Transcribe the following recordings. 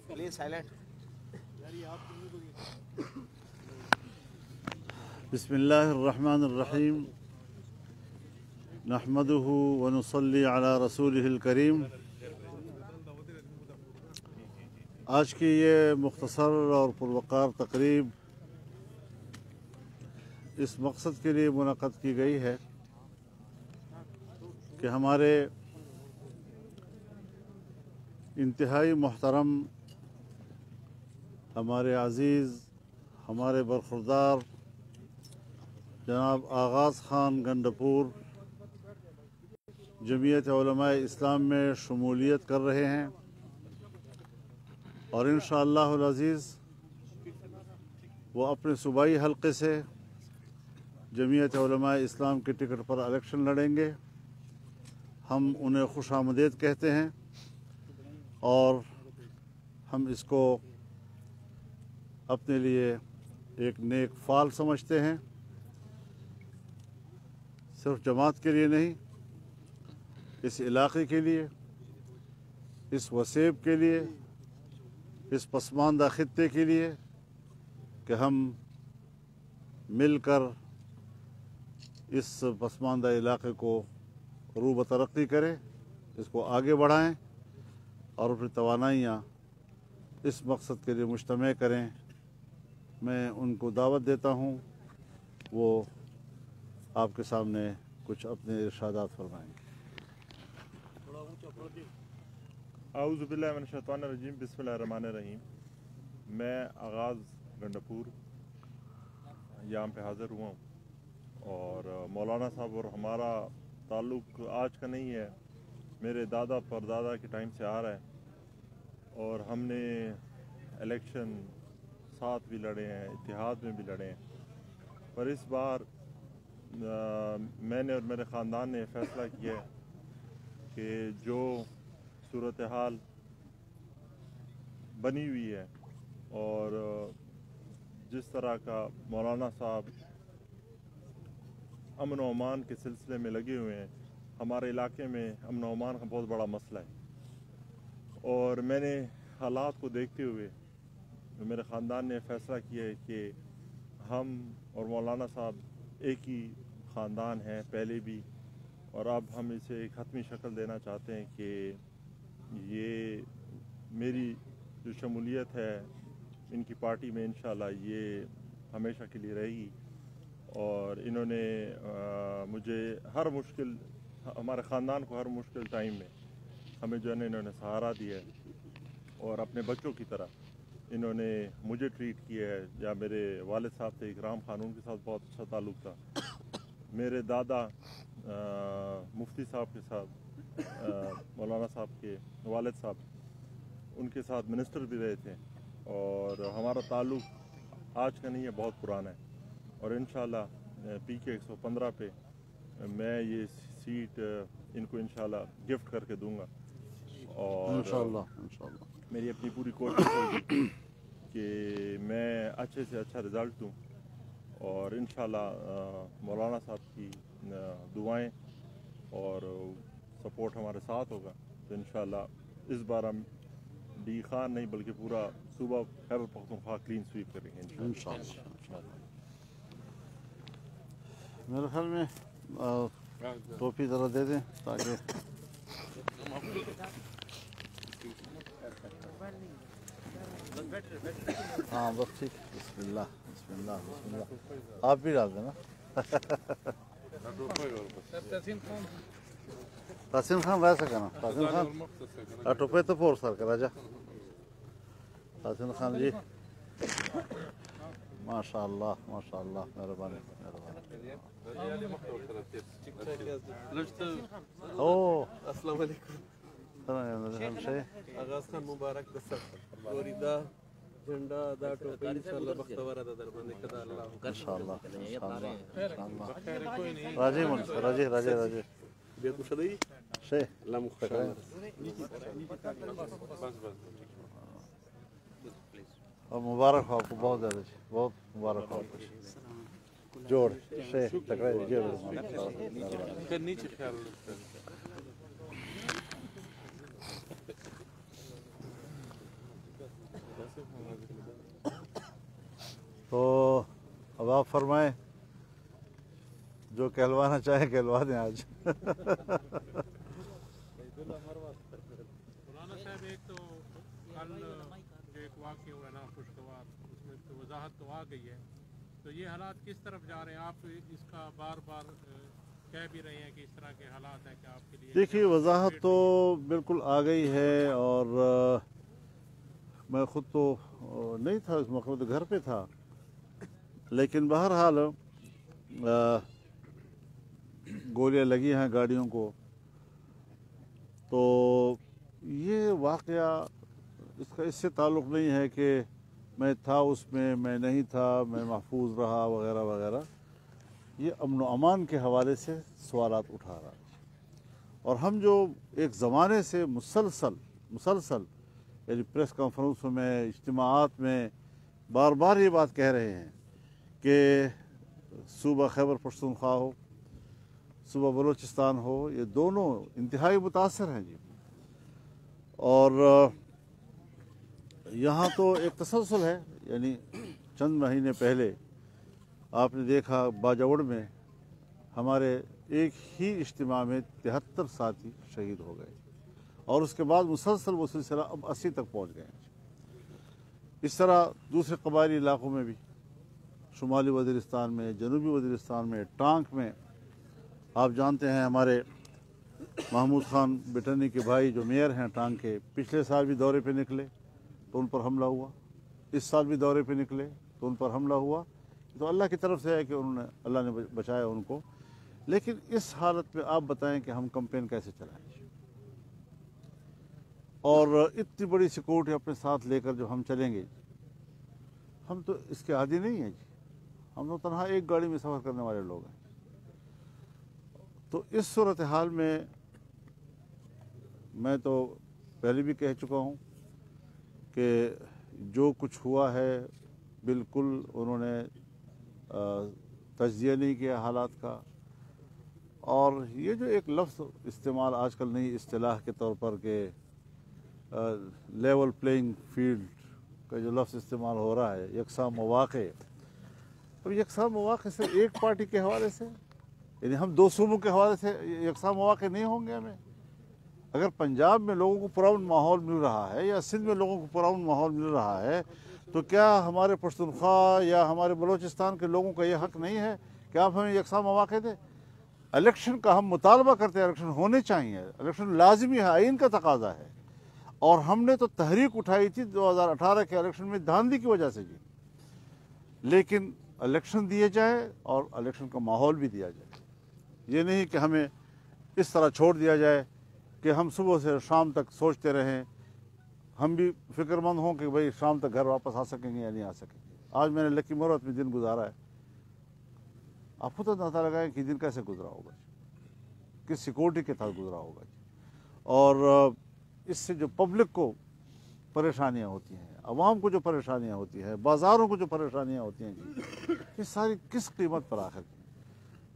Please silent. बिस्मिल्लाहिर्रहमानिर्रहीम नहमदुहु व नुसल्ली अला रसूलिहिल करीम। आज की ये मुख्तसर और पुरवकार तकरीब इस मकसद के लिए मुनक़्क़द की गई है कि हमारे इंतहाई मोहतरम, हमारे अज़ीज़, हमारे बरखुरदार जनाब आगाज़ ख़ान गंडपुर जमीयत उलमाए इस्लाम में शमूलियत कर रहे हैं और इंशाअल्लाहुल अज़ीज़ वो अपने सूबाई हल्के से जमीयत उलमाए इस्लाम के टिकट पर इलेक्शन लड़ेंगे। हम उन्हें खुश आमदीद कहते हैं और हम इसको अपने लिए एक नेक फ़ाल समझते हैं, सिर्फ जमात के लिए नहीं, इस इलाक़े के लिए, इस वसेब के लिए, इस पसमानदा ख़ित्ते के लिए कि हम मिलकर इस पसमानदा इलाक़े को रूब तरक्की करें, इसको आगे बढ़ाएं और अपनी तवानाइयाँ इस मकसद के लिए मुज्तमे करें। मैं उनको दावत देता हूँ, वो आपके सामने कुछ अपने इरशादात फरमाएंगे। आऊज़ु बिल्लाहि मिनश शैतानिर रजीम, बिस्मिल्लाहिर रहमानिर रहीम। मैं आगाज़ गंडपुर यहाँ पे हाज़िर हुआ हूँ और मौलाना साहब और हमारा ताल्लुक़ आज का नहीं है, मेरे दादा परदादा के टाइम से आ रहा है और हमने इलेक्शन साथ भी लड़े हैं, इत्तिहाद में भी लड़े हैं। पर इस बार मैंने और मेरे ख़ानदान ने फ़ैसला किया है कि जो सूरत हाल बनी हुई है और जिस तरह का मौलाना साहब अमन व अमान के सिलसिले में लगे हुए हैं, हमारे इलाके में अमन व अमान का बहुत बड़ा मसला है और मैंने हालात को देखते हुए मेरे ख़ानदान ने फ़ैसला किया है कि हम और मौलाना साहब एक ही ख़ानदान हैं पहले भी, और अब हम इसे एक हतमी शक्ल देना चाहते हैं कि ये मेरी जो शमूलियत है इनकी पार्टी में इंशाल्लाह ये हमेशा के लिए रहेगी। और इन्होंने मुझे हर मुश्किल, हमारे ख़ानदान को हर मुश्किल टाइम में हमें जो है ना इन्होंने सहारा दिया है और अपने बच्चों की तरह इन्होंने मुझे ट्रीट किया है। या मेरे वालिद साहब थे इकराम खान, उनके साथ बहुत अच्छा ताल्लुक़ था। मेरे दादा मुफ्ती साहब के साथ, मौलाना साहब के वालिद साहब, उनके साथ मिनिस्टर भी रहे थे और हमारा ताल्लुक़ आज का नहीं है, बहुत पुराना है। और इंशाल्लाह PK 115 पे मैं ये सीट इनको इंशाल्लाह गिफ्ट करके दूंगा और इंशाल्लाह मेरी अपनी पूरी कोशिश होगी कि मैं अच्छे से अच्छा रिज़ल्ट दूं और इंशाल्लाह मौलाना साहब की दुआएं और सपोर्ट हमारे साथ होगा तो इंशाल्लाह इस बार हम डी खान नहीं बल्कि पूरा सूबा खैबर पख्तूनख्वा क्लीन स्वीप करेंगे इंशाल्लाह। मेरे ख्याल में टोपी ज़रा दे दें ताकि हाँ बस ठीक। बिस्मिल्लाह बिस्मिल्लाह बिस्मिल्लाह। आप भी डाल देना। तासीम खान वैसा करना। तासीम खान टोपे तो फोर सर का राजा। तासीम खान जी माशाअल्लाह माशाअल्लाह, मेहरबानी मेहरबानी। ओ अस्सलाम वालेकुम। आगाज़ खान मुबारक दस्तक गोरीदा झंडा दा टोपी इंशाल्लाह बख्तवार दा दरबान कदा अल्लाह इंशाल्लाह इंशाल्लाह इंशाल्लाह। राजी मन राजी राजी राजी बेतु शदई शे ला मुख्तखर और मुबारक हो आपको, बहुत ज़्यादा बहुत मुबारक हो आपको। जोड़ शे टकराई जोड़ नीचे ख्याल अब आप फरमाएं, जो कहलवाना चाहे कहलवा दें आज। मौलाना साहब, एक तो कल जो एक वाक़या हुआ ना खुशगवार, उसमें तो वजाहत तो आ गई है, तो ये हालात किस तरफ जा रहे हैं? आप इसका बार बार कह भी रहे हैं कि इस तरह के हालात हैं कि आपके लिए। देखिए, वजाहत तो बिल्कुल आ गई है, और मैं खुद तो नहीं था इस मौके, तो घर पे था, लेकिन बहरहाल गोलियां लगी हैं गाड़ियों को। तो ये वाक़या, इसका इससे ताल्लुक़ नहीं है कि मैं था उसमें, मैं नहीं था, मैं महफूज रहा वगैरह वगैरह। ये अमन व अमान के हवाले से सवालात उठा रहा है। और हम जो एक ज़माने से मुसलसल यानी प्रेस कॉन्फ्रेंसों में, इज्तिमाआत में बार बार ये बात कह रहे हैं कि सूबा खैबर पख्तूनख्वा हो, सूबा बलूचिस्तान हो, ये दोनों इंतहाई मुतासर हैं जी। और यहाँ तो एक तसलसल है, यानी चंद महीने पहले आपने देखा बाजावड़ में हमारे एक ही इज्तिमा में 73 साथी शहीद हो गए, और उसके बाद मुसलसल वो सिलसिला अब 80 तक पहुँच गए। इस तरह दूसरे कबायली इलाकों में भी, शुमाली वज़ीरिस्तान में, जनूबी वज़ीरिस्तान में, टांक में, आप जानते हैं हमारे महमूद खान बिटनी के भाई जो मेयर हैं टांग के, पिछले साल भी दौरे पे निकले तो उन पर हमला हुआ, इस साल भी दौरे पे निकले तो उन पर हमला हुआ। तो अल्लाह की तरफ से है कि अल्लाह ने बचाया उनको। लेकिन इस हालत में आप बताएं कि हम कैंपेन कैसे चलाएं, और इतनी बड़ी सिक्योरिटी अपने साथ लेकर जो हम चलेंगे, हम तो इसके आदी नहीं हैं जी। हम तो तनहा एक गाड़ी में सफ़र करने वाले लोग हैं। तो इस सूरत हाल में मैं तो पहले भी कह चुका हूँ कि जो कुछ हुआ है बिल्कुल उन्होंने तज्जिया नहीं किया हालात का। और ये जो एक लफ्ज़ इस्तेमाल आजकल नई इस्तिलाह के तौर पर के लेवल प्लेइंग फील्ड का जो लफ्ज़ इस्तेमाल हो रहा है, यकसा मौक़े, अब यकसा मौक़े सिर्फ एक पार्टी के हवाले से, यानी हम दो सूबों के हवाले से यकसा मौक़े नहीं होंगे हमें। अगर पंजाब में लोगों को पुरअमन माहौल मिल रहा है या सिंध में लोगों को पुरअमन माहौल मिल रहा है, तो क्या हमारे पश्तूनख्वा या हमारे बलूचिस्तान के लोगों का ये हक़ नहीं है कि आप हमें यकसा मौक़े दें? इलेक्शन का हम मुतालबा करते हैं, इलेक्शन होने चाहिए, इलेक्शन लाजमी है, आइन का तकाजा है। और हमने तो तहरीक उठाई थी 2018 के इलेक्शन में धांधली की वजह से जी। लेकिन इलेक्शन दिए जाए और इलेक्शन का माहौल भी दिया जाए, ये नहीं कि हमें इस तरह छोड़ दिया जाए कि हम सुबह से शाम तक सोचते रहें, हम भी फिक्रमंद हों कि भाई शाम तक घर वापस आ सकेंगे या नहीं आ सकेंगे। आज मैंने लकी मुहूर्त में दिन गुजारा है, आप खुद अंदाज़ा लगाएं कि दिन कैसे गुजरा होगा, किस सिक्योरिटी के साथ गुजरा होगा। और इससे जो पब्लिक को परेशानियां होती हैं, आवाम को जो परेशानियां होती हैं, बाज़ारों को जो परेशानियां होती हैं जी, ये सारी किस कीमत पर आखिर।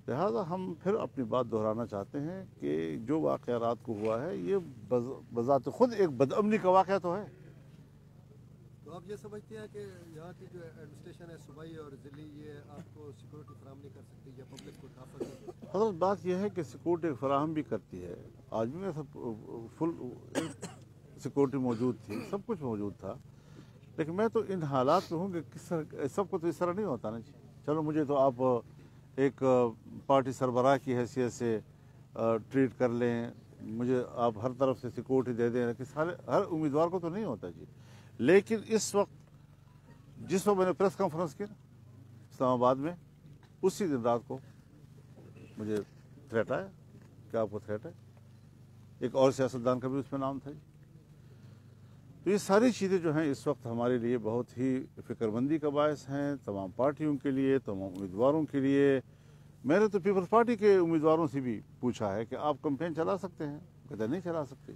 लिहाजा हम फिर अपनी बात दोहराना चाहते हैं कि जो वाक़या रात को हुआ है ये बज़ात खुद एक बदअमनी का वाक़या तो है। तो आप ये समझते हैं कि यहाँ की जो एडमिनिस्ट्रेशन है सूबाई और ज़िली, ये आपको सिक्योरिटी फराहम नहीं कर सकती या पब्लिक को तहफ़्फ़ुज़ नहीं कर सकती? हज़रत बात यह है कि सिक्योरिटी फराहम भी करती है। आज भी मैं फुल सिक्योरिटी मौजूद थी, सब कुछ मौजूद था, लेकिन मैं तो इन हालात में हूँ कि किस तरह सबको तो इस तरह नहीं होता ना जी। चलो मुझे तो आप एक पार्टी सरबराह की हैसियत से ट्रीट कर लें, मुझे आप हर तरफ से सिक्योरिटी दे दें, कि सारे हर उम्मीदवार को तो नहीं होता जी। लेकिन इस वक्त जिस वक्त मैंने प्रेस कॉन्फ्रेंस की इस्लामाबाद में, उसी दिन रात को मुझे थ्रेट आया कि आपको थ्रेट है। एक और सियासतदान का भी उसमें नाम था जी। तो ये सारी चीज़ें जो हैं इस वक्त हमारे लिए बहुत ही फिक्रमंदी का बायस हैं, तमाम पार्टियों के लिए, तमाम उम्मीदवारों के लिए। मैंने तो पीपल्स पार्टी के उम्मीदवारों से भी पूछा है कि आप कैंपेन चला सकते हैं, कहते नहीं चला सकते।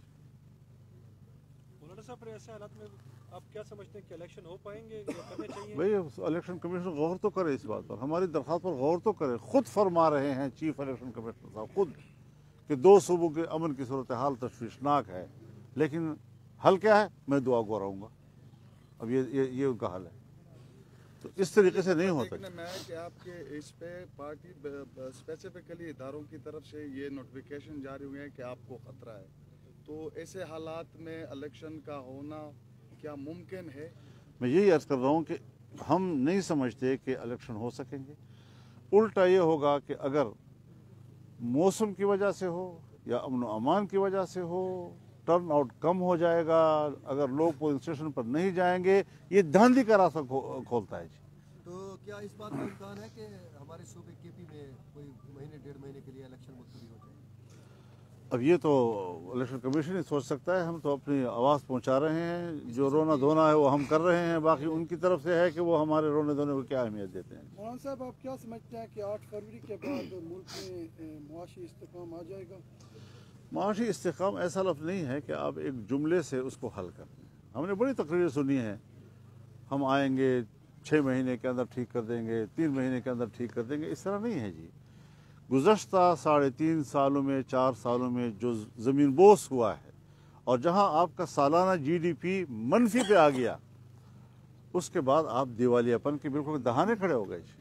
मौलाना साहब, ऐसे हालात में आप क्या समझते हैं कि इलेक्शन हो पाएंगे या करने चाहिए? भाई इलेक्शन कमीशन गौर तो करे इस बात पर, हमारी दरख्वास्त पर गौर तो करे। खुद फरमा रहे हैं चीफ इलेक्शन कमिश्नर साहब खुद कि दो सूबों के अमन की सूरत हाल तशवीशनाक है, लेकिन हल क्या है? मैं दुआ गो रहूँगा। अब ये उनका हल है। तो इस तरीके से नहीं होता। देखने में है कि आपके इस पे पार्टी स्पेसिफिकली इदारों की तरफ से ये नोटिफिकेशन जारी हुए हैं कि आपको खतरा है, तो ऐसे हालात में इलेक्शन का होना क्या मुमकिन है? मैं यही अर्ज कर रहा हूँ कि हम नहीं समझते कि इलेक्शन हो सकेंगे। उल्टा ये होगा कि अगर मौसम की वजह से हो या अमन व अमान की वजह से हो, टर्न आउट कम हो जाएगा, अगर लोग पोलिंग स्टेशन पर नहीं जाएंगे, ये धांधली का रास्ता खोलता है जी। तो क्या इस बात का इम्कान है कि हमारे सूबे केपी में कोई महीने 1.5 महीने के लिए इलेक्शन मुलतवी हो जाए? अब ये तो इलेक्शन कमीशन ही सोच सकता है, हम तो अपनी आवाज़ पहुंचा रहे हैं, जो रोना धोना है वो हम कर रहे हैं, बाकी उनकी तरफ से है कि वो हमारे रोने धोने को क्या अहमियत देते हैं। मौलाना साहब, आप क्या समझते हैं कि 8 फरवरी के बाद मुल्क में मुआशी इस्तेकाम आ जाएगा? माशी इस्तेकाम ऐसा लफ्ज़ नहीं है कि आप एक जुमले से उसको हल कर दें। हमने बड़ी तकरीरें सुनी हैं, हम आएंगे 6 महीने के अंदर ठीक कर देंगे, 3 महीने के अंदर ठीक कर देंगे, इस तरह नहीं है जी। गुज़श्ता 3.5 सालों में 4 सालों में जो ज़मीन बोस हुआ है और जहां आपका सालाना GDP मनफी पे आ गया, उसके बाद आप दिवालियापन के बिल्कुल दहाने खड़े हो गए जी।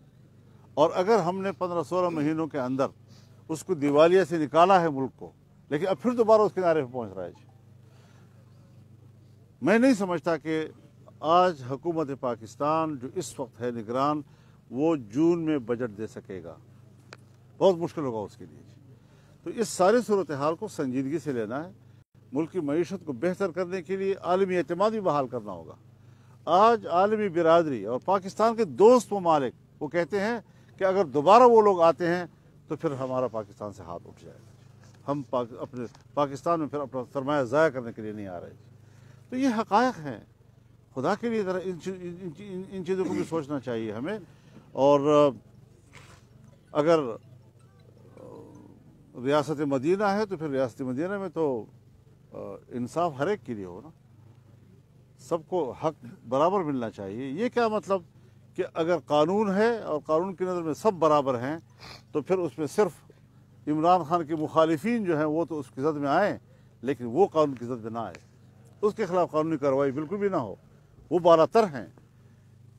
और अगर हमने 15-16 महीनों के अंदर उसको दिवालिया से निकाला है मुल्क को, लेकिन अब फिर दोबारा उस किनारे पर पहुंच रहा है जी। मैं नहीं समझता कि आज हुकूमत पाकिस्तान जो इस वक्त है निगरान, वो जून में बजट दे सकेगा, बहुत मुश्किल होगा उसके लिए। तो इस सारी सूरत हाल को संजीदगी से लेना है। मुल्क की मईशत को बेहतर करने के लिए आलमी एतमाद भी बहाल करना होगा। आज आलमी बिरादरी और पाकिस्तान के दोस्त ममालिक वो कहते हैं कि अगर दोबारा वो लोग आते हैं तो फिर हमारा पाकिस्तान से हाथ उठ जाएगा। हम अपने पाकिस्तान में फिर अपना सरमाया ज़ाया करने के लिए नहीं आ रहे। तो ये हक़ायक़ हैं, खुदा के लिए इन चीज़ों को भी सोचना चाहिए हमें। और अगर रियासत मदीना है तो फिर रियासत मदीना में तो इंसाफ हर एक के लिए हो ना, सबको हक बराबर मिलना चाहिए। ये क्या मतलब कि अगर कानून है और कानून की नज़र में सब बराबर हैं तो फिर उसमें सिर्फ इमरान खान के मुखालिफिन जो हैं वो तो उसकी ज़द में आएँ, लेकिन वो कानून की ज़द में ना आए, उसके खिलाफ कानूनी कार्रवाई बिल्कुल भी ना हो, वो बालातर हैं।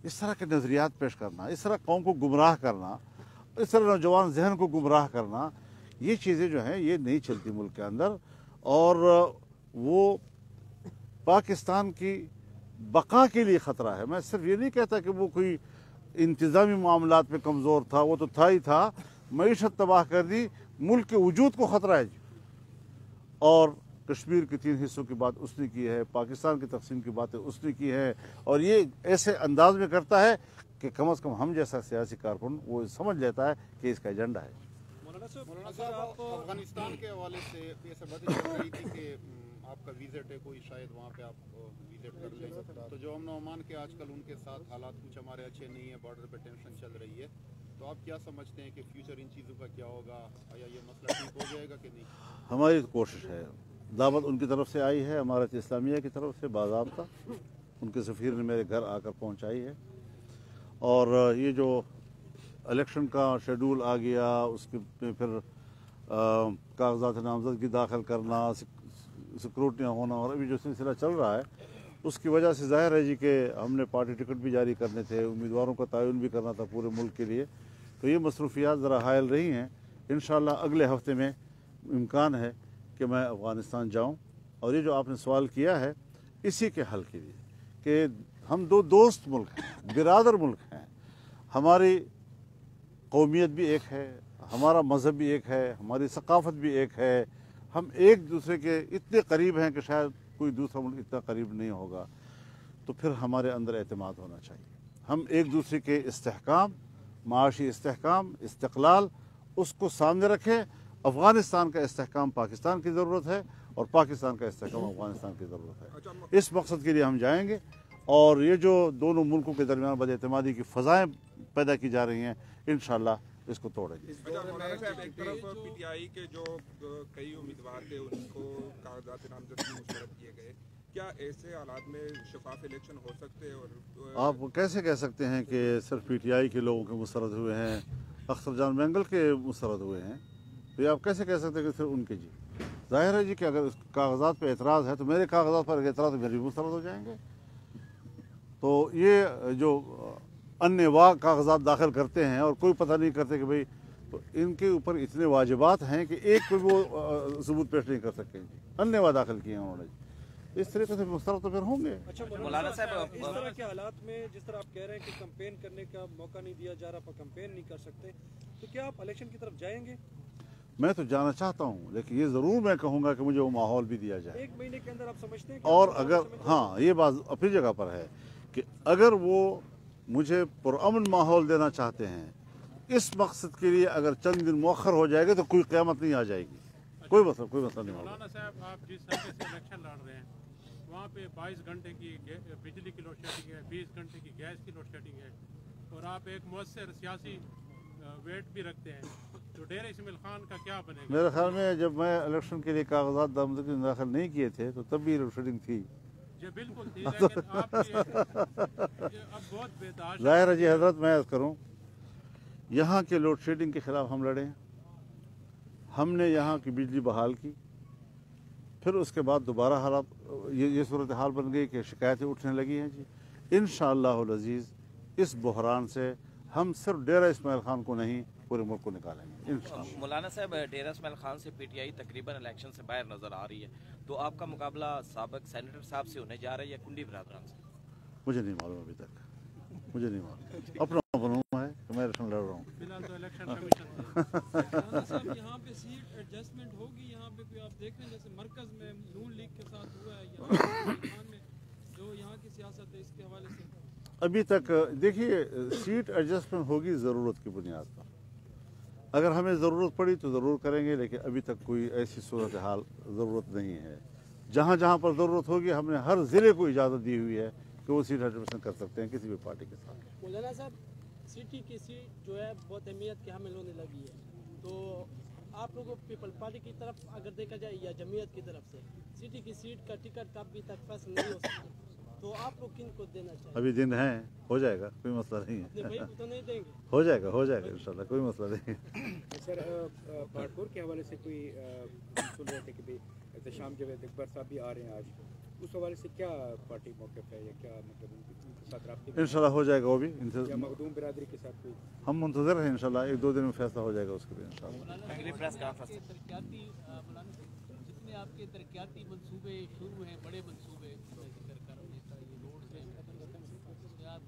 इस तरह के नज़रियात पेश करना, इस तरह कौम को गुमराह करना, इस तरह नौजवान जहन को गुमराह करना, ये चीज़ें जो हैं ये नहीं चलती मुल्क के अंदर। और वो पाकिस्तान की बका के लिए ख़तरा है। मैं सिर्फ ये नहीं कहता कि वो कोई इंतज़ामी मामलात में कमज़ोर था, वो तो था ही था, मईशत तबाह कर दी, मुल्क के वजूद को ख़तरा है जी। और कश्मीर के 3 हिस्सों की बात उसने की है, पाकिस्तान की तकसीम की बातें उसने की है, और ये ऐसे अंदाज में करता है कि कम से कम हम जैसा सियासी कारकुन वो समझ लेता है कि इसका एजेंडा है। मौलाना साहब, अफगानिस्तान के हवाले से ये सब बातें चल रही थी कि आपका विजिट है, कोई शायद वहाँ पे आप विजिट कर लें, तो जो अमन ओमान के आजकल उनके साथ हालात कुछ हमारे अच्छे नहीं है, बॉर्डर पे टेंशन चल रही है, तो आप क्या समझते हैं कि फ्यूचर इन चीज़ों का क्या होगा, या ये मसला ठीक हो जाएगा कि नहीं? हमारी कोशिश है, दावत उनकी तरफ से आई है, इमारत इस्लामिया की तरफ से बाज़ाब्ता उनके सफ़ीर ने मेरे घर आकर पहुँचाई है। और ये जो इलेक्शन का शेड्यूल आ गया, उसके फिर कागजात नामजदगी दाखिल करना, सिक्योरिटियाँ होना, और अभी जो सिलसिला चल रहा है उसकी वजह से ज़ाहिर है जी कि हमने पार्टी टिकट भी जारी करने थे, उम्मीदवारों का तयन भी करना था पूरे मुल्क के लिए, तो ये मसरूफियात ज़रा हायल रही हैं। इंशाअल्लाह अगले हफ्ते में इम्कान है कि मैं अफ़गानिस्तान जाऊँ। और ये जो आपने सवाल किया है इसी के हल के लिए कि हम 2 दोस्त मुल्क हैं, बिरादर मुल्क हैं, हमारी कौमियत भी एक है, हमारा मज़हब भी एक है, हमारी सकाफ़त भी एक है, हम एक दूसरे के इतने करीब हैं कि शायद कोई दूसरा मुल्क इतना करीब नहीं होगा। तो फिर हमारे अंदर एतमाद होना चाहिए, हम एक दूसरे के इस्तेहकाम, माशी इस्तेहकाम, इस्तिक़लाल उसको सामने रखें। अफ़गानिस्तान का इस्तेहकाम पाकिस्तान की ज़रूरत है और पाकिस्तान का इस्तेहकाम अफ़गानिस्तान की ज़रूरत है। इस मकसद के लिए हम जाएंगे। और ये जो दोनों मुल्कों के दरमियान बदएतमादी की फ़ज़ाएँ पैदा की जा रही हैं, इंशाअल्लाह इसको तोड़ेंगे। एक तरफ PTI के जो कई उम्मीदवार थे उनको कागजात नामजदगी मुस्तरद किए गए, क्या ऐसे हालात में शफाफ इलेक्शन हो सकते हैं? और आप कैसे कह सकते हैं कि सिर्फ PTI के लोगों के मुस्तरद हुए हैं, अख्तर जान मैंगल के मुस्तरद हुए हैं, तो ये आप कैसे कह सकते हैं कि सिर्फ उनके? जी ज़ाहिर है जी कि अगर कागजात पर एतराज़ है तो मेरे कागजात पर एतराज़ मेरे भी मुस्तरद हो जाएंगे। तो ये जो अन्नेवा कागजात दाखिल करते हैं और कोई पता नहीं करते कि भाई तो इनके ऊपर इतने वाजिबात हैं कि एक पे वो सबूत पेश नहीं कर सकते जी, अन्नेवा दाखिल किए हैं उन्होंने। इस तरीके से मुस्तरद तो फिर होंगे। अच्छा मौलाना साहब, इस तरह के हालात में जिस तरह आप कह रहे हैं कि कैंपेन करने का मौका नहीं दिया जा रहा, आप कैंपेन नहीं कर सकते, तो क्या आप इलेक्शन की तरफ जाएंगे? मैं तो जाना चाहता हूँ, लेकिन ये ज़रूर मैं कहूँगा कि मुझे वो माहौल भी दिया जाए। 1 महीने के अंदर आप समझते हैं? और अगर हाँ, ये बात अपनी जगह पर है कि अगर वो मुझे पुरअमन माहौल देना चाहते हैं, इस मकसद के लिए अगर चंद दिन मौखर हो जाएगा तो कोई क़यामत नहीं आ जाएगी। कोई मसला नहीं होगा। मौलाना साहब, आप जिस तरीके से इलेक्शन लड़ रहे हैं वहाँ पे 22 घंटे की बिजली की लोड शेडिंग है, 20 घंटे की गैस की लोड शेडिंग है, और आप एक मुअस्सर सियासी वेट भी रखते हैं, तो डेरा इस्माइल खान का क्या बनेगा? मेरे ख्याल में जब मैं इलेक्शन के लिए कागजात दाखिल नहीं किए थे तो तब भी लोड शेडिंग थी। जी बिल्कुल थी, लेकिन आप अब बहुत बेदाश्त। ज़ाहिर है जी हजरत, मैं अर्ज़ करूँ, यहाँ के लोड शेडिंग के ख़िलाफ़ हम लड़े, हमने यहाँ की बिजली बहाल की, फिर उसके बाद दोबारा हालात ये सूरत हाल बन गई कि शिकायतें उठने लगी हैं जी। इंशाअल्लाहुल अज़ीज़ इस बहरान से हम सिर्फ डेरा इस्माइल खान को नहीं पूरे मुल्क को निकालेंगे इंशाअल्लाह। मौलाना साहब, डेरा इस्माइल खान से पीटीआई तकरीबन इलेक्शन से बाहर नज़र आ रही है, तो आपका मुकाबला साबिक सेनेटर साहब से होने जा रहा है या कुंडी बरादरान से? मुझे नहीं मालूम, अभी तक मुझे नहीं मालूम। अपना बनूँ है कि मैं इलेक्शन लड़ रहा हूँ। फिलहाल तो इलेक्शन कमीशन यहाँ पे सीट एडजस्टमेंट होगी, यहाँ पे कोई आप देख रहे हैं जैसे मरकज में नून लीग के साथ हुआ है, यहाँ में जो यहाँ की सियासत है इसके हवाले से अभी तक देखिए, सीट एडजस्टमेंट होगी ज़रूरत की बुनियाद पर। अगर हमें ज़रूरत पड़ी तो ज़रूर करेंगे, लेकिन अभी तक कोई ऐसी सूरत हाल ज़रूरत नहीं है। जहाँ जहाँ पर ज़रूरत होगी हमने हर ज़िले को इजाज़त दी हुई है कि वो सीट एडजस्टमेंट कर सकते हैं किसी भी पार्टी के साथ। मौलाना साहब, सिटी की सीट जो है बहुत अहमियत के हामिल होने लगी है, तो आप लोगों पीपल पार्टी की तरफ अगर देखा जाए या जमीयत की तरफ से सिटी की सीट का टिकट अभी तक फैसला नहीं हो सका, तो आप लोग किन को देना चाहिए? अभी दिन है, हो जाएगा, कोई मसला नहीं है। भाई तो नहीं देंगे? हो जाएगा इंशाल्लाह, कोई मसला नहीं है। सर, पार्टपुर के हवाले से कोई सुन रहे थे कि भाई एहतशाम जावेद अकबर साहब भी आ रहे हैं आज, उस हवाले से क्या पार्टी मौक़िफ़ है या क्या मतलब उनके साथ राब्ते? इंशाल्लाह हो जाएगा वो भी। या मखदूम बिरादरी के साथ कोई हम मुंतज़र हैं, इंशाल्लाह 1-2 दिन में फैसला हो जाएगा उसके लिए इंशाल्लाह। जितने आपके तरक्याती मंसूबे शुरू हैं, बड़े मंसूबे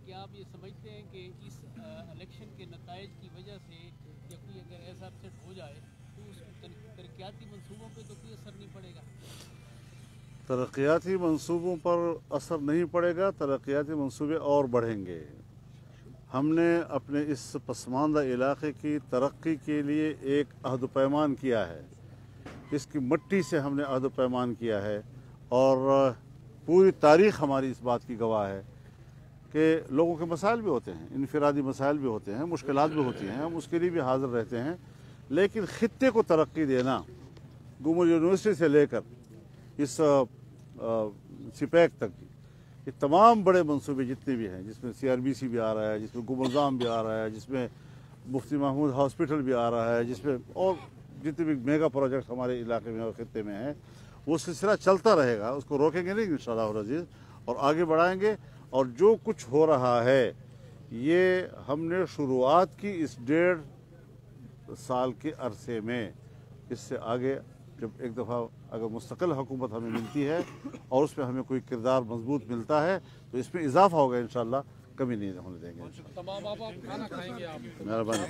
क्या आप ये समझते हैं कि इस इलेक्शन के नताइज की वजह से या कोई अगर ऐसा अपसेट हो जाए तो उस तरक्याती मंसूबों पे तो कोई असर नहीं पड़ेगा? तरक्याती मंसूबों पर असर नहीं पड़ेगा, तरक्याती मंसूबे और बढ़ेंगे। हमने अपने इस पसमानदा इलाके की तरक्की के लिए एक अहद पैमान किया है, इसकी मिट्टी से हमने अहद पैमान किया है, और पूरी तारीख़ हमारी इस बात की गवाह है कि लोगों के मसाइल भी होते हैं, इनफरादी मसाइल भी होते हैं, मुश्किलात भी होती हैं, हम उसके लिए भी हाज़िर रहते हैं। लेकिन ख़ित्ते को तरक्की देना, गुमर यूनिवर्सिटी से लेकर इस सिपैक तक, ये तमाम बड़े मंसूबे जितने भी हैं, जिसमें CRBC भी आ रहा है, जिसमें गुमरजाम भी आ रहा है, जिसमें मुफ्ती महमूद हॉस्पिटल भी आ रहा है, जिसमें और जितने भी मेगा प्रोजेक्ट हमारे इलाके में और ख़ित्ते में हैं, वो सिलसिला चलता रहेगा, उसको रोकेंगे नहीं इंशाअल्लाह अज़ीज़, और आगे बढ़ाएंगे। और जो कुछ हो रहा है ये हमने शुरुआत की इस 1.5 साल के अरसे में, इससे आगे जब एक दफ़ा अगर मुस्तकिल हुकूमत हमें मिलती है और उसमें हमें कोई किरदार मजबूत मिलता है तो इसमें इजाफा होगा इंशाअल्लाह, कमी नहीं होने देंगे। तमाम आप खाना खाएंगे आप? मेहरबानी।